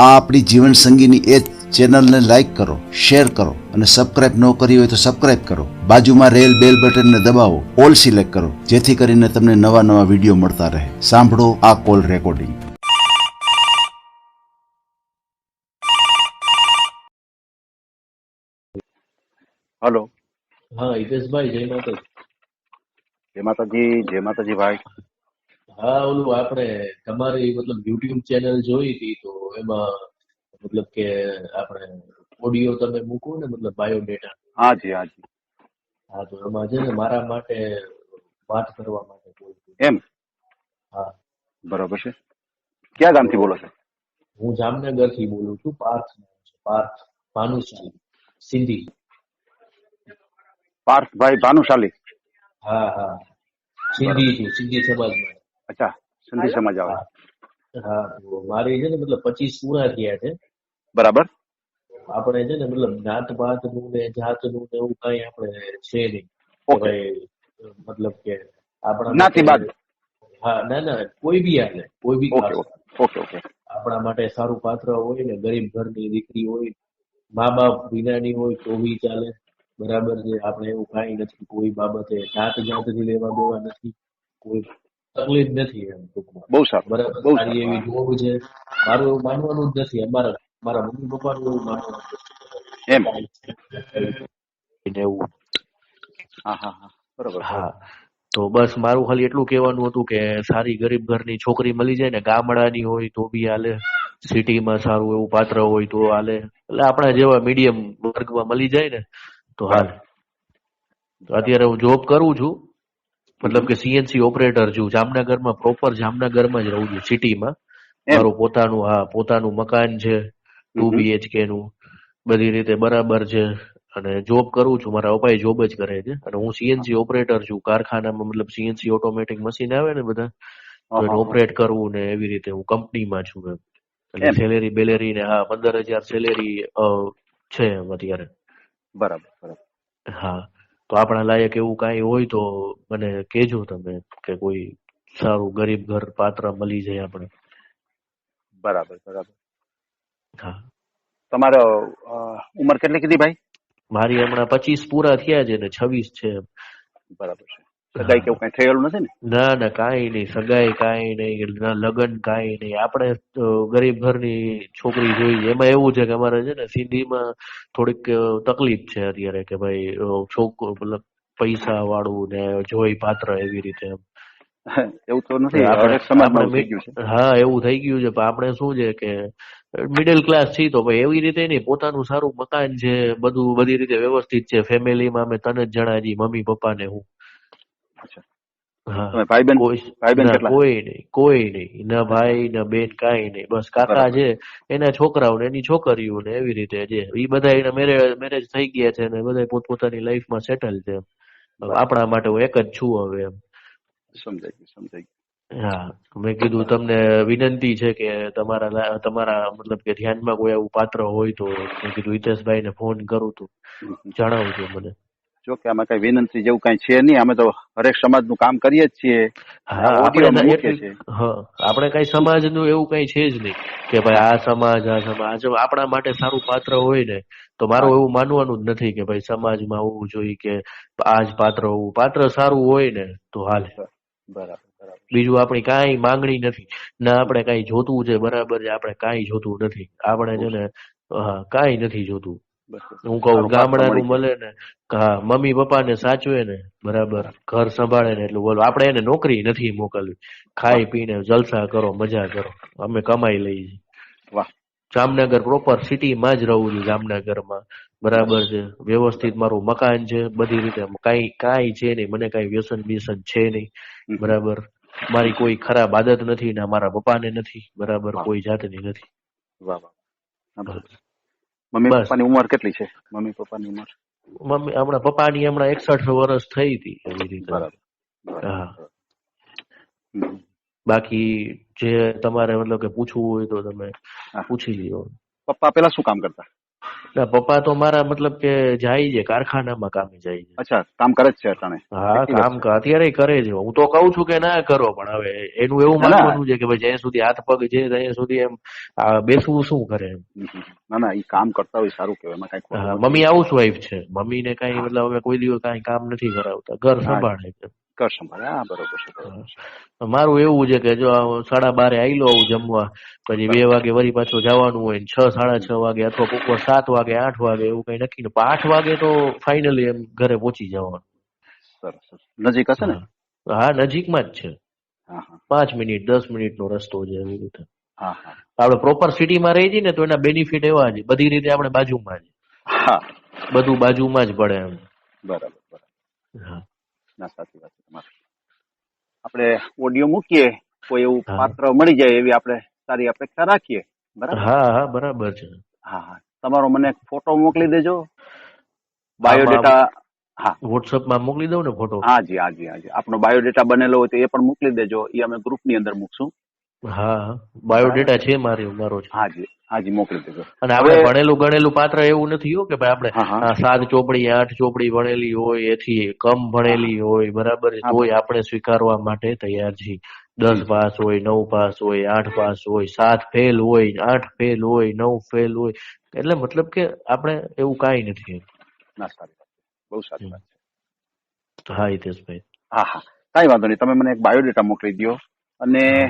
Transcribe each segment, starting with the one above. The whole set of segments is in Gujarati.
આ આપણી જીવન સંગીની એ ચેનલને લાઈક કરો, શેર કરો અને સબસ્ક્રાઇબ ન કરી હોય તો સબસ્ક્રાઇબ કરો. બાજુમાં રહેલ બેલ બટનને દબાવો, ઓલ સિલેક્ટ કરો, જેથી કરીને તમને નવા નવા વિડીયો મળતા રહે. સાંભળો આ કોલ રેકોર્ડિંગ. હલો. હા હિતેશભાઈ, જય માતાજી. જય માતાજી. જય માતાજી ભાઈ. હા, ઓલું આપણે તમારી મતલબ યુટ્યુબ ચેનલ જોઈ હતી, તો એમાં મતલબ કે આપણે ઓડિયો તમે મૂકો ને, મતલબ બાયોડેટા. હાજી હાજી. હા, તો એમાં છે ને મારા માટે વાત કરવા માટે call કર્યો. એમ હા, બરોબર છે. ક્યાં તો ગામથી બોલો છો? હું જામનગર થી બોલું છું. પાર્થ નામ છે, પાર્થ ભાનુશાલી સિંધી. પાર્થભાઈ ભાનુશાલી. હા હા, બરોબર. સિંધી છું, સિંધી સમાજમાં. અચ્છા, સિંધી સમાજ આવે. હા હા, તો મારી છે ને મતલબ 25 પૂરા થયા છે. બરાબર. આપણે છે ને મતલબ જ્ઞાત પાત નું ને જાત નું ને એવું કઈ આપણે છે નહીં કે ઓકે. ભાઈ મતલબ કે આપણા માટે. જ્ઞાતિવાદ. હા, ના ના, કોઈ બી હાલે, કોઈ બી okay caste. Okay okay okay. આપણા માટે સારું પાત્ર હોય ને, ગરીબ ઘરની દીકરી હોય, મા બાપ વિનાની હોય તો બી ચાલે. બરાબર છે, આપણે એવું કઈ નથી, કોઈ બાબતે જાત જાતથી લેવા દેવા નથી, કોઈ તકલીફ નથી એમ ટૂંકમાં. બહુ સારું. બરાબર, બહુ સારી સારું. એવી જોબ છે. મારું એવું માનવાનું જ નથી, અમારા મારા મમ્મી પપ્પાનું એવું માનવાનું એમ. નથી એવું. હા હા હા. બરોબર હા, બરોબર. તો બસ મારું ખાલી એટલું કહેવાનું હતું કે સારી ગરીબ ઘરની છોકરી મળી જાય ને, ગામડાની હોય તો બી હાલે, સિટીમાં સારું એવું પાત્ર હોય તો હાલે, એટલે આપણા જેવા મીડિયમ વર્ગમાં મળી જાય ને તો હાલે. બરાબર તો બરાબર. અત્યારે હું જોબ કરું છું, મતલબ હમ. કે સીએનસી ઓપરેટર છું. જામનગરમાં, પ્રોપર જામનગરમાં જ રહું છું, સિટીમાં. એમ. મારું પોતાનું, હા, પોતાનું મકાન છે, 2 હમ. BHK નું. બધી રીતે બરાબર છે. અને જોબ કરું છું, મારા પપ્પા જોબ જ કરે છે, અને હું સીએનસી ઓપરેટર છું કારખાનામાં. મતલબ સીએનસી ઓટોમેટિક મશીન આવે ને બધા, તો હા એને હા હા. ઓપરેટ કરવું ને એવી રીતે હું કંપનીમાં છું એમ. એટલે એમ. સેલેરી બેલેરી ને, હા, 15,000 સેલેરી છે એમ અત્યારે. બરાબર બરાબર. હા, તો આપણા લાયક એવું કાંઈ હોય તો મને કહેજો તમે, કે કોઈ સારું ગરીબ ઘર પાત્ર મળી જાય આપણે. બરાબર બરાબર. હા, તમારો ઉંમર કેટલી કીધી ભાઈ? મારી હમણાં 25 પૂરા થયા છે ને 26 છે એમ. બરાબર છે. સગાઈ હા, કેવું કઈ થયેલું નથી ને? ના ના, કાંઈ નહીં, સગાઈ કાંઈ નહીં, ના લગ્ન કાંઈ નહીં. આપણે તો ગરીબ ઘરની છોકરી જોઈએ. એમાં એવું છે કે અમારે છે ને સિંધીમાં થોડીક તકલીફ છે અત્યારે, કે ભાઈ છોકરો મતલબ પૈસા વાળું ને જોઈ પાત્ર એવી રીતે એમ. એવું તો એટલે નથી, આપણે હરેક સમાજમાં આપણે એવું થઈ ગયું છે. હા, એવું થઈ ગયું છે. પણ આપણે શું છે કે મિડલ ક્લાસ છીએ, તો ભાઈ એવી રીતે નહીં, પોતાનું સારું મકાન છે, બધું બધી રીતે વ્યવસ્થિત છે. ફેમિલીમાં અમે 3 જ જણા છીએ, મમ્મી પપ્પા ને હું. અચ્છા. હા, તમે ભાઈ કોઈ બેન ના, કેટલા? કોઈ નહીં, કોઈ નહીં, ના ભાઈ ના બેન, કાંઈ નહીં. બસ કાકા બરાબર. છે, એના છોકરાઓ ને એની છોકરીઓ ને એવી રીતે છે. એ બધા એના મેરેજ થઈ ગયા છે ને બધા પોતપોતાની લાઈફમાં સેટલ છે. હવે બરાબર. આપણા માટે હું એક જ છું હવે એમ. સમજાઈ ગયું સમજાઈ હા, મેં કીધું ગયું. તમને વિનંતી છે કે તમારા મતલબ કે ધ્યાનમાં કોઈ આવું પાત્ર હોય તો મેં કીધું હિતેશભાઈ ને ફોન કરું તો જણાવજો મને. જો કે આમાં કઈ વિનંતી જેવું કઈ છે નહીં, અમે તો હરેક સમાજનું કામ કરીએ જ છીએ અને હા, આ ઓડિયો અમે મૂકીએ છીએ. હા, આપણે કઈ સમાજનું એવું કઈ છે જ નહીં કે ભાઈ હા આ સમાજ આ સમાજ. જો આપણા માટે સારું પાત્ર હોય ને, તો મારું હા. એવું માનવાનું જ નથી કે ભાઈ સમાજમાં હોવું જોઈએ કે આ જ પાત્ર હોવું. પાત્ર સારું હોય ને તો હાલે. બરાબર બરાબર. બીજું આપણી કાંઈ માંગણી નથી, ના આપણે કાંઈ જોતું છે, બરાબર છે, આપણે કાંઈ જોતું નથી. આપણે બહુ છે ને, હા, કાંઈ નથી જોતું. બસ બસ. હું કહું સારો પાત્ર ગામડાનું મળી મળે ને, હા, મમ્મી પપ્પાને સાચવે ને, બરાબર, જાય. ઘર સંભાળે ને, એટલું બોલો. આપણે એને નોકરી નથી મોકલવી. વાહ ખાઈ પીને જલસા કરો, મજા કરો, અમે કમાઈ લઈએ. વાહ. જામનગર પ્રોપર સિટીમાં જ રહું છું, જામનગરમાં. બસ બરાબર છે, વ્યવસ્થિત બરાબર. મારું મકાન છે, બધી રીતે કાંઈ કાંઈ છે નહીં, મને કાંઈ વ્યસન વ્યસન છે નહીં. હમ, હમ, બરાબર, મારી હમ. કોઈ ખરાબ આદત નથી ને મારા પપ્પાને નથી. બરાબર, વાહ કોઈ જાતની નથી. વાહ વાહ. હા, બરોબર. બસ મમ્મી બસ. પપ્પાની ઉંમર કેટલી છે? મમ્મી પપ્પાની ઉંમર? હમણાં પપ્પાની હમણાં 61 વર્ષ થઈ હતી એવી રીતે. બરાબર બરાબર હા, બરાબર. હમ. બાકી જે તમારે મતલબ કે પૂછવું હોય તો તમે હા. પૂછી લ્યો. પપ્પા પેલા શું કામ કરતા? ના, પપ્પા તો મારા મતલબ કે જાય છે કારખાનામાં કામે જાય છે. અચ્છા, કામ કરે જ છે અટાણે? હા, કેટલી કામ વર્ષ? અત્યારે કરે છે. હું તો કઉ છું કે ના કરો, પણ હવે એનું એવું ના ના. માનવાનું છે કે ભાઈ જ્યાં સુધી હાથ પગ છે ત્યાં સુધી એમ બેસવું શું કરે એમ. ના ના, એ કામ કરતા હોય સારું કહેવાય, એમાં કઈ ખોટું હા, નથી. મમ્મી હાઉસ વાઈફ છે. મમ્મીને કઈ હા મતલબ હવે કોઈ દિવસ કઈ કામ નથી કરાવતા, ઘર હા, સંભાળે છે. કર સંભાળે. હા, બરોબર છે, બરોબર છે. હા. મારું એવું છે કે જો 12:30 આયલો આવું જમવા, પછી 2 બરાબર. વાગે વળી પાછું જવાનું હોય ને 6, 6:30 વાગે અથવા કોક વાર 7 વાગે 8 વાગે એવું કઈ નક્કી ને 8 વાગે તો ફાઇનલી એમ ઘરે પહોંચી જવાનું. સરસ સરસ. નજીક હશે ને? હા, હા, નજીકમાં જ છે. હા હા 5 મિનિટ 10 મિનિટનો રસ્તો છે એવી રીતે. હા હા આપણે પ્રોપર સિટીમાં રહી જઈએ ને તો એના બેનિફિટ એવા છે, બધી રીતે આપણે બાજુમાં જ, હા. બધું બાજુમાં જ પડે એમ. બરાબર બરાબર. હા ના, સાચી વાત છે તમારી. આપણે ઓડિયો મૂકીએ, કોઈ એવું હા પાત્ર મળી જાય એવી આપણે સારી અપેક્ષા રાખીએ. બરાબર. હા હા, બરાબર છે. હા હા, તમારો મને એક ફોટો મોકલી દેજો, આમાં બાયોડેટા. હા વોટ્સઅપમાં મોકલી દઉં ને ફોટો? હાજી હાજી હાજી, આપનો બાયોડેટા બનેલો હોય તો એ પણ મોકલી દેજો, એ અમે ગ્રુપની અંદર મૂકશું. હા, બરાબર. બાયોડેટા છે મારો છે. હાજી હાજી, મોકલી દેજો. અને હવે. આપણે ભણેલું ગણેલું પાત્ર એવું નથી હો કે ભાઈ આપણે હા હા 7 ચોપડી 8 ચોપડી ભણેલી હોય એથી કમ હા હા ભણેલી હોય, બરાબર છે, હા તોય આપણે સ્વીકારવા માટે તૈયાર છીએ. 10 જી જી. પાસ હોય 9 પાસ હોય 8 પાસ હોય 7 ફેલ હોય 8 ફેલ હોય 9 ફેલ હોય, એટલે મતલબ કે આપણે એવું કાંઈ નથી. ના, સારી વાત છે, બહુ સારી હમ. વાત છે. હા હિતેશભાઈ. હા હા, કાંઈ વાંધો નહીં, તમે મને એક બાયોડેટા મોકલી દો. અને હા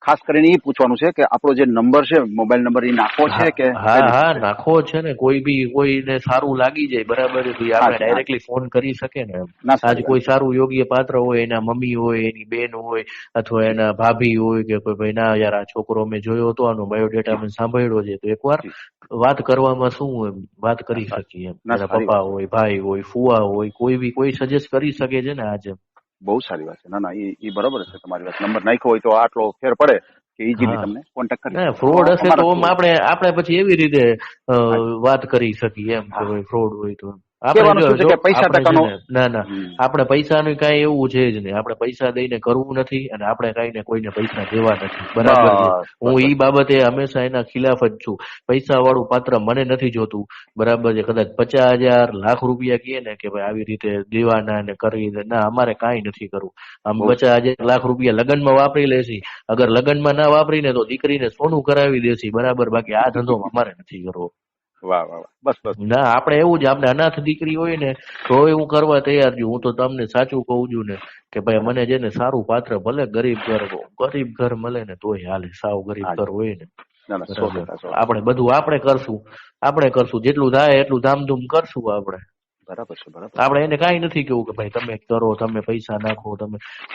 ખાસ કરીને એ પૂછવાનું છે કે આપણો જે નંબર છે, મોબાઈલ નંબર, એ નાખવો છે હા કે કઈ હા રીતનું હા, છે? નાખવો છે ને. કોઈને સારું લાગી જાય, બરાબર છે, તો ઈ આપણે હાજી હાજી. ડાયરેક્ટલી ફોન કરી શકે ને એમ. ના, આજ સારી વાત કોઈ છે. સારું યોગ્ય પાત્ર હોય, એના મમ્મી હોય, એની બેન હોય, અથવા જી એના ભાભી હોય કે કોઈ ભાઈ, ના યાર આ છોકરો મેં જોયો હતો, આનો બાયોડેટા જી મેં સાંભળ્યો છે, તો એકવાર જી. વાત કરવામાં શું એમ વાત ના, કરી સારી. શકીએ એમ. ના, એના સારી પપ્પા વાત છે. હોય, ભાઈ હોય, ફુવા હોય, કોઈ સજેસ્ટ કરી શકે છે ને આજે. બહુ સારી વાત છે. ના ના, એ બરોબર છે તમારી વાત. નંબર નાખ્યો હોય તો આટલો ફેર પડે કે ઇઝીલી હા, તમને કોન્ટેક્ટ કરી ના શકે. તો ફ્રોડ હશે તો અમારા થ્રુ. આપણે પછી એવી રીતે હા વાત કરી શકીએ એમ કે હા. ભાઈ ફ્રોડ હોય તો આપણે કહેવાનું જો શું છે જો કે પૈસા આપણે છે ટકાનો. ને, ના ના, હમ. આપણે પૈસાનું કાંઈ એવું છે જ નહીં. આપણે પૈસા દઈને કરવું નથી અને આપણે કાંઈ ને કોઈને પૈસા દેવા નથી, બરાબર છે. બસ હું બસ ઈ બસ. બાબતે હંમેશા એના ખિલાફ જ છું. પૈસા વાળું પાત્ર મને નથી જોતું, બરાબર છે. કદાચ 50,000 લાખ રૂપિયા કહે ને કે ભાઈ આવી રીતે દેવાના ને કરી દે, ના, અમારે કાંઈ નથી કરવું. આમ બહુ સરસ. 50,000 લાખ રૂપિયા લગ્નમાં વાપરી લેશી, અગર લગ્નમાં ના વાપરીને તો દીકરીને સોનું કરાવી દેશી, બરાબર. બાકી આ ધંધો અમારે નથી કરવો. વાહ વાહ વાહ, બસ બસ. ના, આપણે એવું જ, આપણે અનાથ દીકરી હોય ને તો હું કરવા તૈયાર છું. હું તો તમને સાચું કહું છું ને કે ભાઈ બરાબર. મને છે ને સારું પાત્ર, ભલે ગરીબ ઘર મળે ને તોય હાલે, સાવ ગરીબ હાજી. ઘર હોય ને, ના ના, બરાબર. 100%, 100%. આપણે બધું આપણે કરશું જેટલું થાય એટલું ધામધૂમ કરશું આપણે. બરાબર છે, બરાબર છે. આપણે એને કાંઈ નથી કેવું કે ભાઈ તમે કરો, તમે પૈસા નાખો,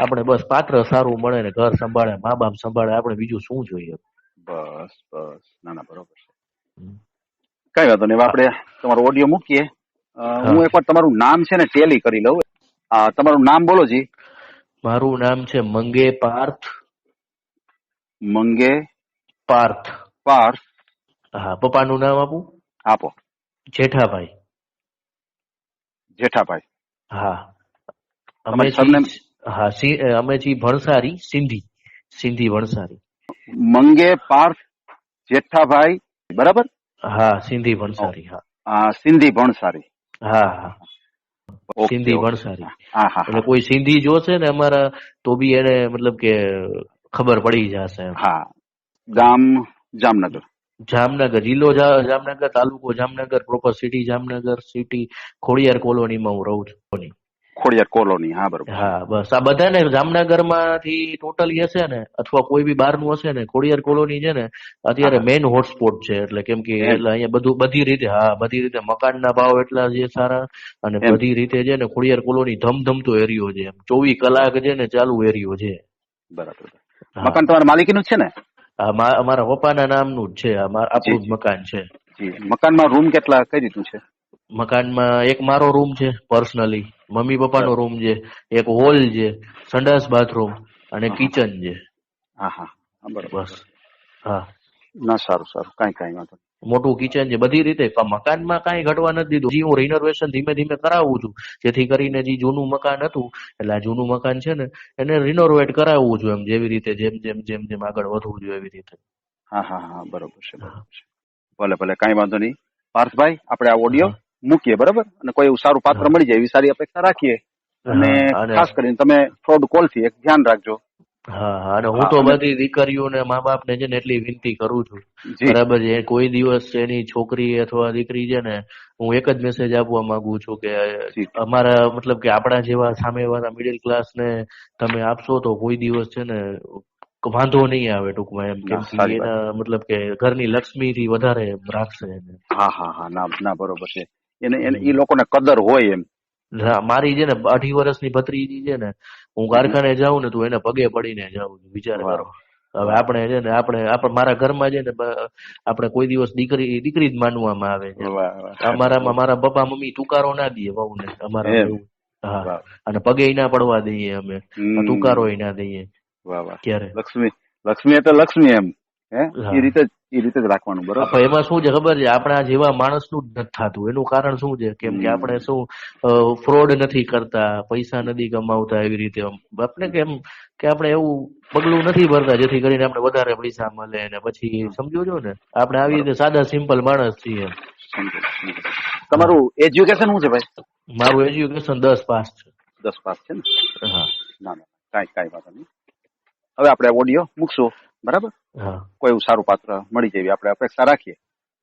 આપણે બસ પાત્ર સારું મળે ને ઘર સંભાળે, મા બાપ સંભાળે, આપણે બીજું શું જોઈએ. બસ બસ. ના ના, બરોબર છે. કઈ વાંધો નહીં, હવે હા આપણે તમારો ઓડિયો મૂકીએ. હા. હું એકવાર તમારું નામ છે ને ટેલી કરી લઉં. તમારું નામ બોલો જી. મારું નામ છે મંગે પાર્થ. મંગે પાર્થ. પાર્થ. હા, પપ્પાનું નામ આપું? આપો. જેઠાભાઈ. જેઠાભાઈ. હા. અમે તમારી છીએ, સરનેમ? હા, અમે છીએ ભણસારી, સિંધી ભણસારી. મંગે પાર્થ જેઠાભાઈ. બરાબર. હા, સિંધી ઓ, ભણસારી. હા સિંધી ભણસારી. હા હા, ઓકે સિંધી ઓકે. ભણસારી. હા હા એટલે હા કોઈ સિંધી જોશે ને અમારા, તો બી એને મતલબ કે ખબર પડી જશે એમ. હા. ગામ જામનગર. જામનગર જિલ્લો, જામનગર તાલુકો Jamnagar, proper city Jamnagar city, Khodiyar કોલોનીમાં હું રહું છું. ખોડિયાર કોલોની. હા, બરોબર છે. હા, બસ આ બધાને જામનગર માંથી ટોટલી હશે ને અથવા કોઈ બી બહારનું હશે ને, ખોડિયાર કોલોની છે ને હા અત્યારે હા. મેઇન હોટસ્પોટ છે. એટલે કેમ કે એમ એટલે અહીંયા બધી રીતે, હા, બધી રીતે મકાનના ભાવ એટલા છે સારા, અને એમ. બધી રીતે છે ને ખોડિયાર કોલોની ધમધમતો એરિયો છે એમ. 24 કલાક છે ને ચાલુ એરિયો છે. બરાબર. હા મકાન તમારા માલિકીનું જ છે ને? અમારા પપ્પાના નામનું જ છે, જી આપણું જ જી મકાન છે. જી. મકાનમાં રૂમ કેટલા, કઈ રીતનું છે? મકાનમાં એક મારો રૂમ છે પર્સનલી, મમ્મી પપ્પાનો બરાબર. રૂમ છે, એક હોલ છે, સંડાસ બાથરૂમ અને હા હા કિચન છે. હા હા હા, બરાબર બસ. બરાબર. હા, ના, સારું સારું, કાંઈ વાંધો મોટું કિચન છે, બધી રીતે. મકાનમાં કાંઈ ઘટવા નથી દીધું. હજી હું રિનોવેશન ધીમે ધીમે કરાવું છું, જેથી કરીને જે જૂનું મકાન હતું, એટલે આ જૂનું મકાન છે ને એને રિનોવેટ કરાવવું છું એમ, જેવી રીતે જેમ જેમ જેમ જેમ આગળ વધવું જોઈએ એવી રીતે. હા હા હા, બરોબર છે, બરોબર છે. ભલે ભલે, કાંઈ વાંધો નહીં. પાર્થભાઈ આપણે આ ઓડિયો મૂકીએ બરાબર, અને કોઈ એવું સારું પાત્ર મળી જાય એવી સારી અપેક્ષા રાખીએ. અને ખાસ કરીને તમે ફ્રોડ કોલ થી એક ધ્યાન રાખજો. હા, અને હું તો બધી દીકરીઓને મા બાપ ને છે ને એટલી વિનંતી કરું છું, બરાબર છે, કોઈ દિવસ એની છોકરી અથવા દીકરી છે ને હું એક જ મેસેજ આપવા માંગુ છું કે અમારા મતલબ કે આપણા જેવા સામેવાળા મિડિલ ક્લાસ ને તમે આપશો તો કોઈ દિવસ છે ને વાંધો નહીં આવે ટૂંકમાં, એમ કેમ કે એના મતલબ કે ઘરની લક્ષ્મી થી વધારે રાખશે એને. હા ના બરોબર છે, એને એ લોકોને કદર હોય એમ. મારી છે ને 18 વર્ષની ભત્રીજી છે ને, હું કારખાને જાઉં ને તો એને પગે પડીને જાઉં છું, વિચાર કરો. હવે આપણે છે ને આપણે મારા ઘરમાં છે ને આપણે કોઈ દિવસ દીકરી જ માનવામાં આવે છે. અમારામાં મારા પપ્પા મમ્મી તુકારો ના દઈએ વહુને, અમારા એવું. હા, અને પગે ના પડવા દઈએ અમે, તુકારો ના દઈએ ક્યારે. લક્ષ્મી એટલે લક્ષ્મી એમ, એ રીતે જ રાખવાનું બરોબર. એમાં શું છે ખબર છે, આપણા જેવા માણસનું જ નથી થતું. એનું કારણ શું છે, કેમ કે આપણે શું ફ્રોડ નથી કરતા, પૈસા નથી કમાવતા એવી રીતે. આપણે કેમ કે આપણે એવું પગલું નથી ભરતા જેથી કરીને આપણે વધારે પૈસા મળે ને પછી સમજો છો ને, આપણે આવી રીતે સાદા સિમ્પલ માણસ છીએ. તમારું એજ્યુકેશન શું છે ભાઈ? મારું એજ્યુકેશન 10 પાસ છે. 10 પાસ છે ને? હા. ના કાંઈ વાંધો નહીં. હવે આપણે ઓડિયો મૂકશું બરાબર. હા, કોઈ એવું સારું પાત્ર મળી જાય આપણે અપેક્ષા રાખીએ.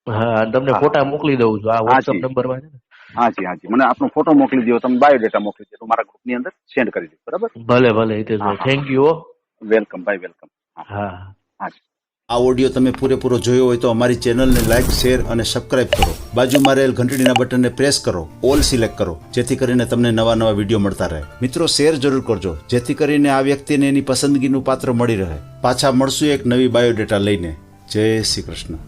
હા, તમને ફોટા મોકલી દઉં છું આ WhatsApp નંબરમાં છે ને. હાજી મને આપણો ફોટો મોકલી દો, તમે બાયોડેટા મોકલી દો, મારા ગ્રુપની અંદર સેન્ડ કરી દો બરાબર. ભલે હિતેશભાઈ, થેન્ક યુ. વેલકમ ભાઈ, વેલકમ. હા. આ ઓડિયો તમે પૂરેપૂરો જોયો હોય તો અમારી ચેનલને લાઇક, શેર અને સબસ્ક્રાઇબ કરો. બાજુમાં રહેલ ઘંટડીના બટનને પ્રેસ કરો, ઓલ સિલેક્ટ કરો, જેથી કરીને તમને નવા વિડીયો મળતા રહે. મિત્રો, શેર જરૂર કરજો, જેથી કરીને આ વ્યક્તિને એની પસંદગીનું પાત્ર મળી રહે. પાછા મળશું એક નવી બાયોડેટા લઈને. જય શ્રી કૃષ્ણ.